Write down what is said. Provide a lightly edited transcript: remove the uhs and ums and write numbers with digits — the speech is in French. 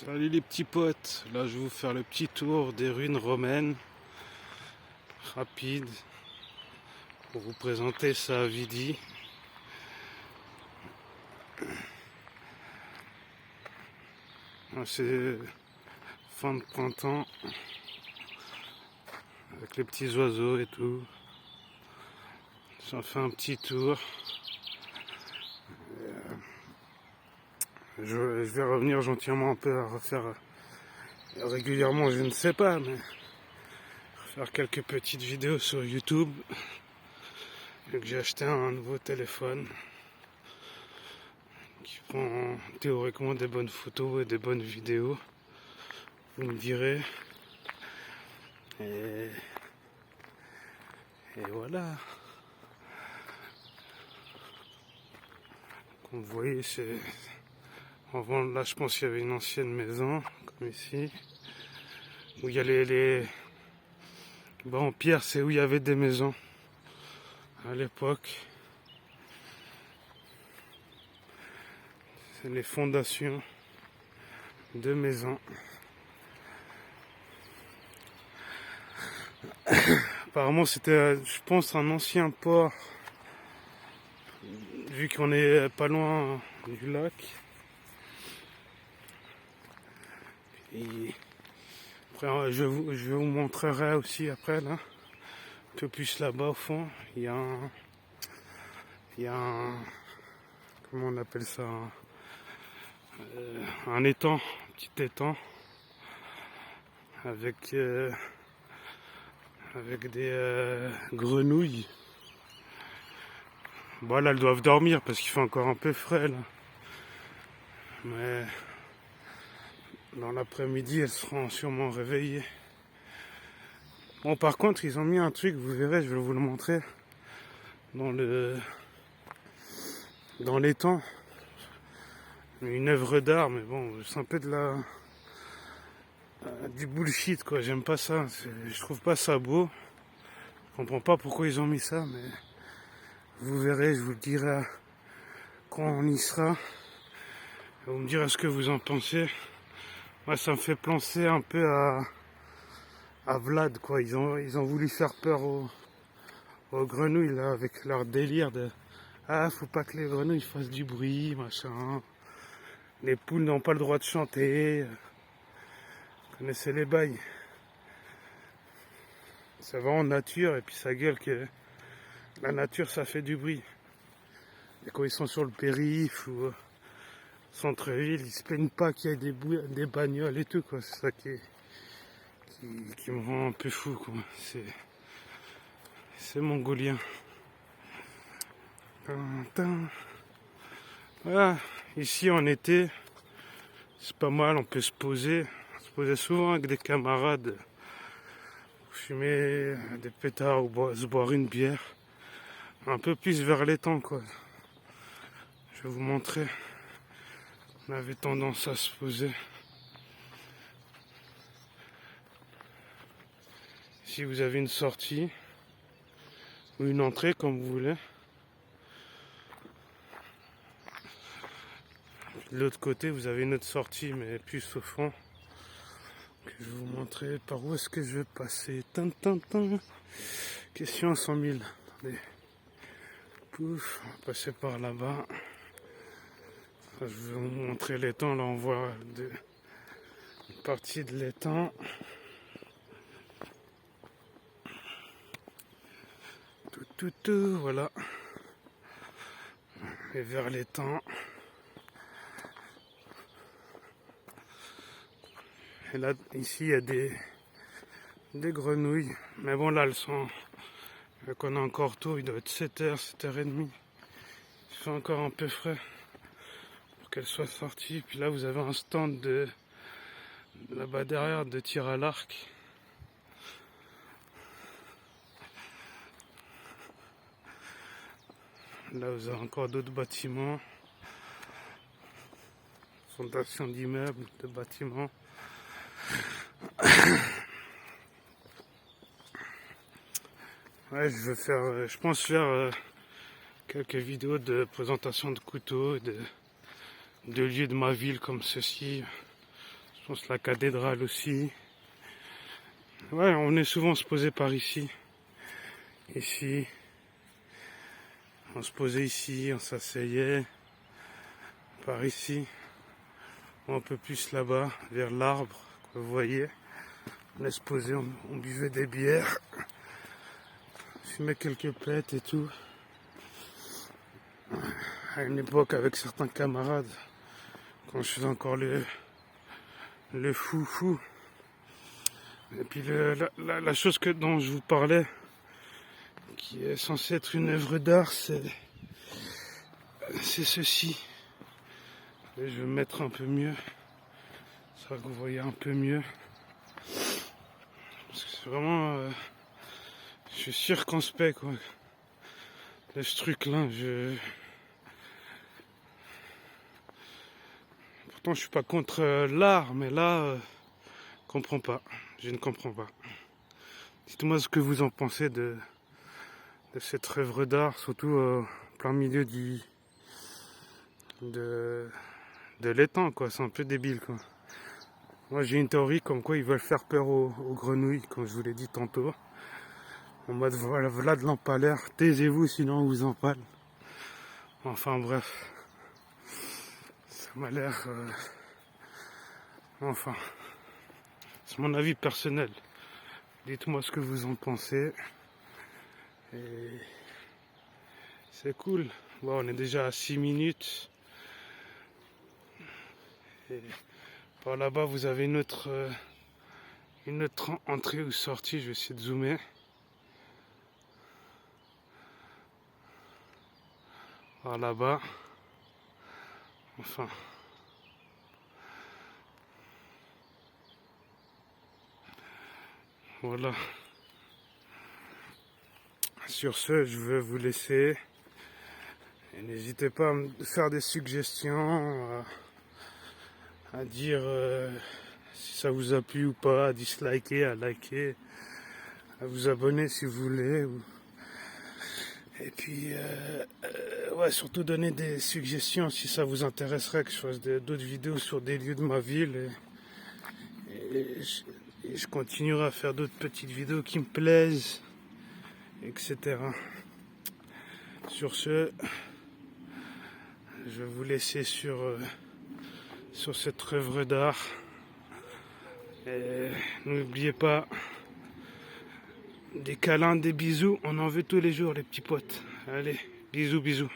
Salut les petits potes, là je vais vous faire le petit tour des ruines romaines, rapide, pour vous présenter ça à Vidi. C'est fin de printemps, avec les petits oiseaux et tout. J'en fais un petit tour. Je vais revenir gentiment un peu à refaire régulièrement, je ne sais pas, mais faire quelques petites vidéos sur YouTube. Vu que j'ai acheté un nouveau téléphone qui prend théoriquement des bonnes photos et des bonnes vidéos. Vous me direz. Et voilà. Comme vous voyez, c'est avant, là je pense qu'il y avait une ancienne maison, comme ici, où il y a en pierre, c'est où il y avait des maisons à l'époque. C'est les fondations de maisons. Apparemment c'était, je pense, un ancien port, vu qu'on est pas loin du lac. Et après, je vous montrerai aussi après, là, un peu plus là-bas au fond, il y a un, comment on appelle ça, un étang, un petit étang, avec des grenouilles. Bon là elles doivent dormir parce qu'il fait encore un peu frais là. Mais dans l'après-midi elles seront sûrement réveillées. Bon par contre ils ont mis un truc, vous verrez, je vais vous le montrer. Dans l'étang. Une œuvre d'art, mais bon, c'est un peu du bullshit quoi, j'aime pas ça. Je trouve pas ça beau. Je comprends pas pourquoi ils ont mis ça, mais vous verrez, je vous le dirai quand on y sera. Vous me direz ce que vous en pensez. Moi, ça me fait penser un peu à Vlad, quoi. Ils ont voulu faire peur aux grenouilles, là, avec leur délire de ah, faut pas que les grenouilles fassent du bruit, machin. Les poules n'ont pas le droit de chanter. Vous connaissez les bails. Ça va en nature, et puis ça gueule que la nature, ça fait du bruit. Et quand ils sont sur le périph' ou centre-ville, ils se plaignent pas qu'il y ait des bagnoles et tout, quoi. C'est ça qui me rend un peu fou, quoi. C'est mongolien. Voilà, ici en été, c'est pas mal, on peut se poser. On se posait souvent avec des camarades, fumer des pétards ou se boire une bière. Un peu plus vers l'étang, quoi. Je vais vous montrer. On avait tendance à se poser. Si vous avez une sortie ou une entrée, comme vous voulez. De l'autre côté, vous avez une autre sortie, mais plus au fond. Que je vais vous montrer par où est-ce que je vais passer. Question à 100 000. Attendez. Pouf, on va passer par là-bas. Je vais vous montrer l'étang. Là, on voit une partie de l'étang. Tout, voilà. Et vers l'étang. Et là, ici, il y a des grenouilles. Mais bon, là, elles sont... Vu qu'on est encore tôt, il doit être 7h, 7h30. Il fait encore un peu frais pour qu'elles soient sorties. Puis là, vous avez un stand là-bas derrière de tir à l'arc. Là, vous avez encore d'autres bâtiments. Fondation d'immeubles, de bâtiments. Ouais, je pense faire quelques vidéos de présentation de couteaux, de lieux de ma ville comme ceci, Je pense la cathédrale aussi. Ouais, on est souvent se poser par ici. Ici. On se posait ici, on s'asseyait. Par ici. Ou un peu plus là-bas, vers l'arbre, que vous voyez. On est se poser, on buvait des bières. On fumait quelques pètes et tout. À une époque, avec certains camarades, quand je faisais encore le fou. Et puis la chose dont je vous parlais, qui est censée être une œuvre d'art, c'est ceci. Et je vais me mettre un peu mieux, ça que vous voyez un peu mieux. Parce que c'est vraiment, je suis circonspect quoi. De ce truc-là, pourtant je suis pas contre l'art, mais là, je comprends pas. Je ne comprends pas. Dites-moi ce que vous en pensez de cette œuvre d'art, surtout plein milieu de l'étang, quoi. C'est un peu débile, quoi. Moi, j'ai une théorie comme quoi ils veulent faire peur aux grenouilles, comme je vous l'ai dit tantôt. En mode, voilà de l'empalaire, taisez-vous sinon on vous empale. Enfin, bref. Ça m'a l'air... Enfin. C'est mon avis personnel. Dites-moi ce que vous en pensez. Et c'est cool. Bon, on est déjà à 6 minutes. Et par là-bas, vous avez une autre entrée ou sortie. Je vais essayer de zoomer. Par là-bas. Enfin. Voilà. Sur ce, je vais vous laisser. Et n'hésitez pas à me faire des suggestions, à dire si ça vous a plu ou pas, à disliker, à liker, à vous abonner si vous voulez. Et puis, ouais, surtout donner des suggestions si ça vous intéresserait que je fasse d'autres vidéos sur des lieux de ma ville. Et je continuerai à faire d'autres petites vidéos qui me plaisent, etc. Sur ce, je vais vous laisser sur cette œuvre d'art. Et n'oubliez pas, des câlins, des bisous, on en veut tous les jours les petits potes. Allez, bisous, bisous.